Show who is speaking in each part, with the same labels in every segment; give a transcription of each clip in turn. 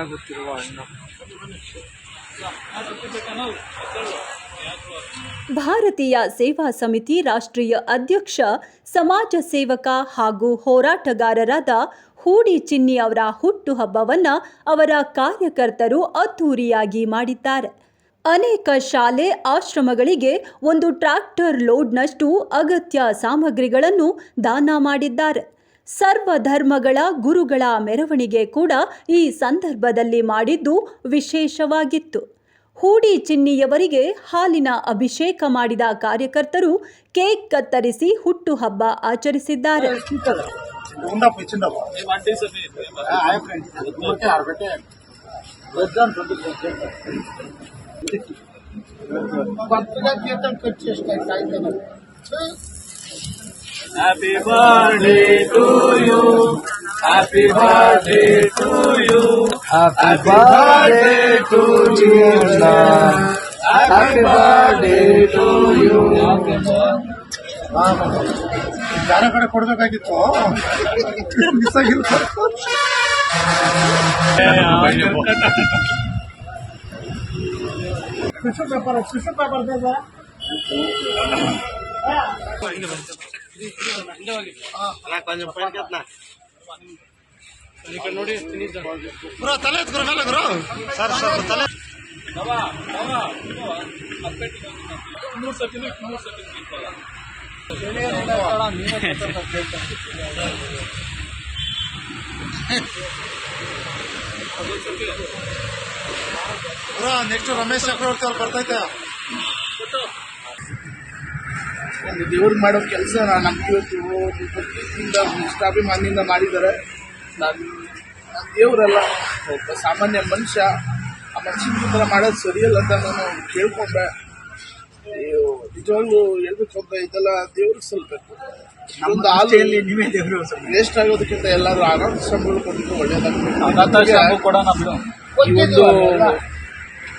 Speaker 1: ಆಗುತ್ತಿರುವ ಹಣ್ಣು.
Speaker 2: ಭಾರತೀಯ ಸೇವಾ ಸಮಿತಿ ರಾಷ್ಟ್ರೀಯ ಅಧ್ಯಕ್ಷ, ಸಮಾಜ ಸೇವಕ ಹಾಗೂ ಹೋರಾಟಗಾರರಾದ ಹೂಡಿ ಚಿನ್ನಿ ಅವರ ಹುಟ್ಟುಹಬ್ಬವನ್ನು ಅವರ ಕಾರ್ಯಕರ್ತರು ಅದ್ಧೂರಿಯಾಗಿ ಮಾಡಿದ್ದಾರೆ. ಅನೇಕ ಶಾಲೆ ಆಶ್ರಮಗಳಿಗೆ ಒಂದು ಟ್ರ್ಯಾಕ್ಟರ್ ಲೋಡ್ನಷ್ಟು ಅಗತ್ಯ ಸಾಮಗ್ರಿಗಳನ್ನು ದಾನ ಮಾಡಿದ್ದಾರೆ. ಸರ್ವಧರ್ಮಗಳ ಗುರುಗಳ ಮೆರವಣಿಗೆ ಕೂಡ ಈ ಸಂದರ್ಭದಲ್ಲಿ ಮಾಡಿದ್ದು ವಿಶೇಷವಾಗಿತ್ತು. ಹೂಡಿ ಚಿನ್ನಿಯವರಿಗೆ ಹಾಲಿನ ಅಭಿಷೇಕ ಮಾಡಿದ ಕಾರ್ಯಕರ್ತರು ಕೇಕ್ ಕತ್ತರಿಸಿ ಹುಟ್ಟುಹಬ್ಬ ಆಚರಿಸಿದ್ದಾರೆ.
Speaker 1: Happy birthday to you. Happy birthday to you. Happy birthday to you. Happy birthday to you.
Speaker 3: ಯಾರ ಕಡೆ ಕೊಡಬೇಕಾಗಿತ್ತು ಮಿಸ್ ಆಗಿರುತ್ತೆ. ಟಿಶ್ಯೂ ಪೇಪರ್
Speaker 1: ನೋಡಿ
Speaker 3: ಗುರು ತಲೆ ಗುರು ಮೇಲೆ ಗುರು ಸರ್ ಸರ್ ತಲೆ ಗುರು ನೆಕ್ಸ್ಟ್ ರಮೇಶ್ ಚಕ್ರವರ್ತಿ ಅವ್ರು ಬರ್ತೈತೆ. ದೇವ್ರಿಗೆ ಮಾಡೋ ಕೆಲಸ ನಮ್ಗೆ ಇವತ್ತು ಭಕ್ತಿಯಿಂದ ನಿಷ್ಠಾಭಿಮಾನಿಯಿಂದ ಮಾಡಿದ್ದಾರೆ. ನಾನು ದೇವರಲ್ಲ, ಒಬ್ಬ ಸಾಮಾನ್ಯ ಮನುಷ್ಯ. ಆ ಮನುಷ್ಯನ ಥರ ಮಾಡೋದು ಸರಿಯಲ್ಲ ಅಂತ ನಾನು ಕೇಳ್ಕೊಂಡೆ. ನಿಜವಾಗ್ಲೂ ಹೇಳ್ಬೇಕು ಅಂತ ಇದೆಲ್ಲ ದೇವ್ರಿಗೆ ಸಲ್ಬೇಕು. ನಮ್ದು ಹಾಲು ನೀವೇ ದೇವರು ವೇಸ್ಟ್ ಆಗೋದಕ್ಕಿಂತ ಎಲ್ಲಾದ್ರೂ ಅನಾಥ ಶ್ರಮಗಳು ಕೊಟ್ಟಿದ್ದು ಒಳ್ಳೇದಾಗಬೇಕು.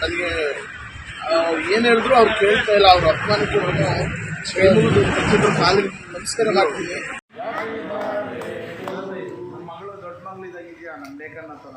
Speaker 3: ನನಗೆ ಏನ್ ಹೇಳಿದ್ರು ಅವ್ರು ಕೇಳ್ತಾ ಇಲ್ಲ. ಅವ್ರ ಅಭಿಮಾನಕ್ಕೆ ಪ್ರತಿಯೊಬ್ಬರು ಕಾಲಿಗೆ ನಮಸ್ಕಾರ ಮಾಡ್ತೀನಿ. ಮಗಳು ದೊಡ್ಡ ಮಗಳು ಇದಾಗಿದೆಯಾ ನನ್ನ ಲೇಖನ ಥರ.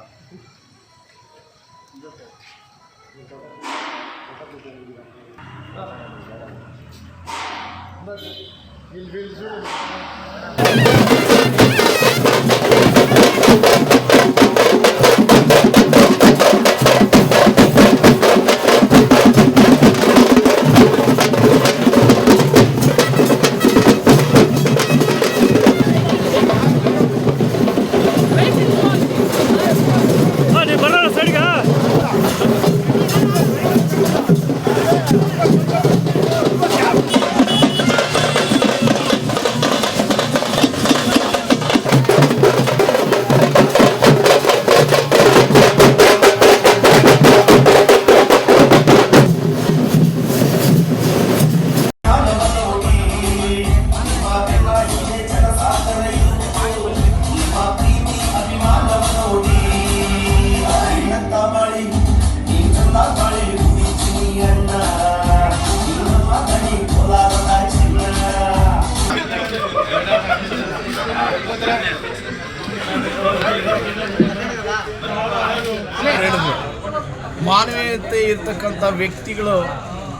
Speaker 3: ಮಾನವೀಯತೆ ಇರ್ತಕ್ಕಂಥ ವ್ಯಕ್ತಿಗಳು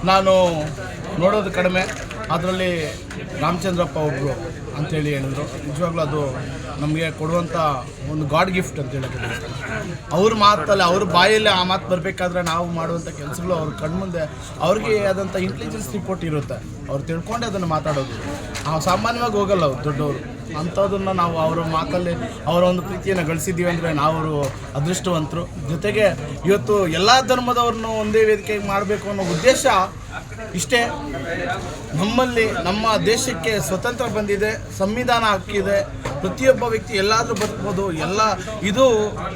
Speaker 3: ನಾನು ನೋಡೋದು ಕಡಿಮೆ. ಅದರಲ್ಲಿ ರಾಮಚಂದ್ರಪ್ಪ ಒಬ್ಬರು ಅಂಥೇಳಿ ಹೇಳಿದ್ರು. ನಿಜವಾಗ್ಲೂ ಅದು ನಮಗೆ ಕೊಡುವಂಥ ಒಂದು ಗಾಡ್ ಗಿಫ್ಟ್ ಅಂತ ಹೇಳಿದ್ರು. ಅವ್ರ ಮಾತಲ್ಲಿ, ಅವ್ರ ಬಾಯಲ್ಲಿ ಆ ಮಾತು ಬರಬೇಕಾದ್ರೆ ನಾವು ಮಾಡುವಂಥ ಕೆಲಸಗಳು ಅವ್ರ ಕಣ್ಮುಂದೆ ಅವ್ರಿಗೆ ಆದಂಥ ಇಂಟೆಲಿಜೆನ್ಸ್ ರಿಪೋರ್ಟ್ ಇರುತ್ತೆ. ಅವ್ರು ತಿಳ್ಕೊಂಡೆ ಅದನ್ನು ಮಾತಾಡೋದು. ಸಾಮಾನ್ಯವಾಗಿ ಹೋಗಲ್ಲ ಅವ್ರು ದೊಡ್ಡವರು. ಅಂಥದನ್ನು ನಾವು ಅವರ ಮಾತಲ್ಲಿ ಅವರ ಒಂದು ಪ್ರೀತಿಯನ್ನು ಗಳಿಸಿದ್ದೀವಿ ಅಂದರೆ ನಾವು ಅದೃಷ್ಟವಂತರು. ಜೊತೆಗೆ ಇವತ್ತು ಎಲ್ಲ ಧರ್ಮದವ್ರನ್ನೂ ಒಂದೇ ವೇದಿಕೆಗೆ ಮಾಡಬೇಕು ಅನ್ನೋ ಉದ್ದೇಶ ಇಷ್ಟೇ. ನಮ್ಮಲ್ಲಿ ನಮ್ಮ ದೇಶಕ್ಕೆ ಸ್ವತಂತ್ರ ಬಂದಿದೆ, ಸಂವಿಧಾನ ಹಕ್ಕಿದೆ, ಪ್ರತಿಯೊಬ್ಬ ವ್ಯಕ್ತಿ ಎಲ್ಲಾದರೂ ಬದುಕ್ಬೋದು. ಇದು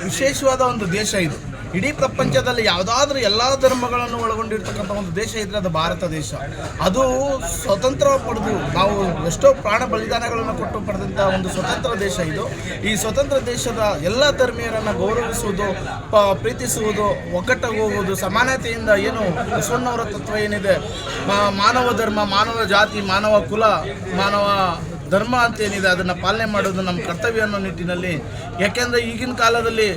Speaker 3: ವಿಶೇಷವಾದ ಒಂದು ದೇಶ. ಇದು ಇಡೀ ಪ್ರಪಂಚದಲ್ಲಿ ಯಾವುದಾದ್ರೂ ಎಲ್ಲ ಧರ್ಮಗಳನ್ನು ಒಳಗೊಂಡಿರ್ತಕ್ಕಂಥ ಒಂದು ದೇಶ ಇದ್ದರೆ ಅದು ಭಾರತ ದೇಶ. ಅದು ಸ್ವತಂತ್ರ ಪಡೆದು ನಾವು ಎಷ್ಟೋ ಪ್ರಾಣ ಬಲಿದಾನಗಳನ್ನು ಕೊಟ್ಟು ಪಡೆದಂಥ ಒಂದು ಸ್ವತಂತ್ರ ದೇಶ ಇದು. ಈ ಸ್ವತಂತ್ರ ದೇಶದ ಎಲ್ಲ ಧರ್ಮೀಯರನ್ನು ಗೌರವಿಸುವುದು, ಪ್ರೀತಿಸುವುದು, ಒಗ್ಗಟ್ಟಾಗಿ ಹೋಗುವುದು, ಸಮಾನತೆಯಿಂದ ಏನು ಬಸವಣ್ಣವರ ತತ್ವ ಏನಿದೆ, ಮಾನವ ಧರ್ಮ, ಮಾನವ ಜಾತಿ, ಮಾನವ ಕುಲ, ಮಾನವ ಧರ್ಮ ಅಂತೇನಿದೆ ಅದನ್ನು ಪಾಲನೆ ಮಾಡೋದು ನಮ್ಮ ಕರ್ತವ್ಯ ಅನ್ನೋ ನಿಟ್ಟಿನಲ್ಲಿ. ಯಾಕೆಂದರೆ ಈಗಿನ ಕಾಲದಲ್ಲಿ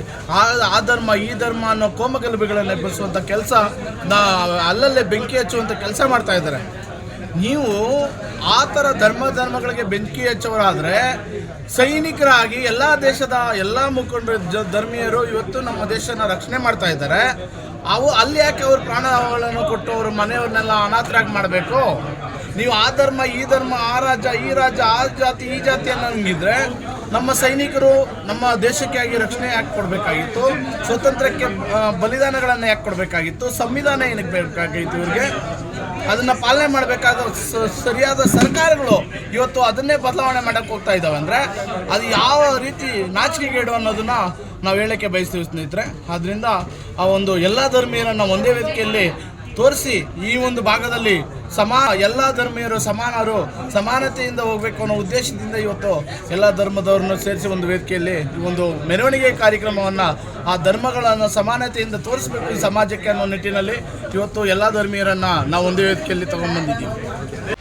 Speaker 3: ಆ ಧರ್ಮ ಈ ಧರ್ಮ ಅನ್ನೋ ಕೋಮಗಲಭೆಗಳನ್ನು ಎಬ್ಬಿಸುವಂಥ ಕೆಲಸ ಅಲ್ಲಲ್ಲೇ ಬೆಂಕಿ ಹಚ್ಚುವಂಥ ಕೆಲಸ ಮಾಡ್ತಾ ಇದ್ದಾರೆ. ನೀವು ಆ ಥರ ಧರ್ಮಗಳಿಗೆ ಬೆಂಕಿ ಹಚ್ಚೋರಾದರೆ ಸೈನಿಕರಾಗಿ ಎಲ್ಲ ದೇಶದ ಎಲ್ಲ ಮುಖಂಡರು ಧರ್ಮೀಯರು ಇವತ್ತು ನಮ್ಮ ದೇಶನ ರಕ್ಷಣೆ ಮಾಡ್ತಾ ಇದ್ದಾರೆ. ಅಲ್ಲಿ ಯಾಕೆ ಅವ್ರ ಪ್ರಾಣಗಳನ್ನು ಕೊಟ್ಟು ಅವ್ರ ಮನೆಯವ್ರನ್ನೆಲ್ಲ ಅನಾಥರಾಗಿ ಮಾಡಬೇಕು? ನೀವು ಆ ಧರ್ಮ ಈ ಧರ್ಮ ಆ ರಾಜ್ಯ ಈ ರಾಜ್ಯ ಆ ಜಾತಿ ಈ ಜಾತಿ ಅನ್ನೋಂಗಿದ್ರೆ ನಮ್ಮ ಸೈನಿಕರು ನಮ್ಮ ದೇಶಕ್ಕಾಗಿ ರಕ್ಷಣೆ ಯಾಕೆ ಕೊಡಬೇಕಾಗಿತ್ತು? ಸ್ವಾತಂತ್ರ್ಯಕ್ಕೆ ಬಲಿದಾನಗಳನ್ನು ಯಾಕೆ ಕೊಡಬೇಕಾಗಿತ್ತು? ಸಂವಿಧಾನ ಏನಕ್ಕೆ ಬೇಕಾಗಿತ್ತು ಇವ್ರಿಗೆ? ಅದನ್ನು ಪಾಲನೆ ಮಾಡಬೇಕಾದ ಸರಿಯಾದ ಸರ್ಕಾರಗಳು ಇವತ್ತು ಅದನ್ನೇ ಬದಲಾವಣೆ ಮಾಡೋಕ್ಕೆ ಹೋಗ್ತಾ ಇದ್ದಾವೆ ಅಂದರೆ ಅದು ಯಾವ ರೀತಿ ನಾಚಿಕೆಗೇಡು ಅನ್ನೋದನ್ನು ನಾವು ಹೇಳೋಕ್ಕೆ ಬಯಸ್ತೀವಿ ಸ್ನೇಹಿತರೆ. ಆದ್ದರಿಂದ ಆ ಒಂದು ಎಲ್ಲ ಧರ್ಮೀಯರನ್ನು ಒಂದೇ ವೇದಿಕೆಯಲ್ಲಿ ತೋರಿಸಿ ಈ ಒಂದು ಭಾಗದಲ್ಲಿ ಎಲ್ಲ ಧರ್ಮೀಯರು ಸಮಾನತೆಯಿಂದ ಹೋಗಬೇಕು ಅನ್ನೋ ಉದ್ದೇಶದಿಂದ ಇವತ್ತು ಎಲ್ಲ ಧರ್ಮದವ್ರನ್ನು ಸೇರಿಸಿ ಒಂದು ವೇದಿಕೆಯಲ್ಲಿ ಒಂದು ಮೆರವಣಿಗೆ ಕಾರ್ಯಕ್ರಮವನ್ನು ಆ ಧರ್ಮಗಳನ್ನು ಸಮಾನತೆಯಿಂದ ತೋರಿಸಬೇಕು ಈ ಸಮಾಜಕ್ಕೆ ಅನ್ನೋ ನಿಟ್ಟಿನಲ್ಲಿ ಇವತ್ತು ಎಲ್ಲ ಧರ್ಮೀಯರನ್ನು ನಾವು ಒಂದೇ ವೇದಿಕೆಯಲ್ಲಿ ತಗೊಂಡ್ಬಂದಿದ್ದೀವಿ.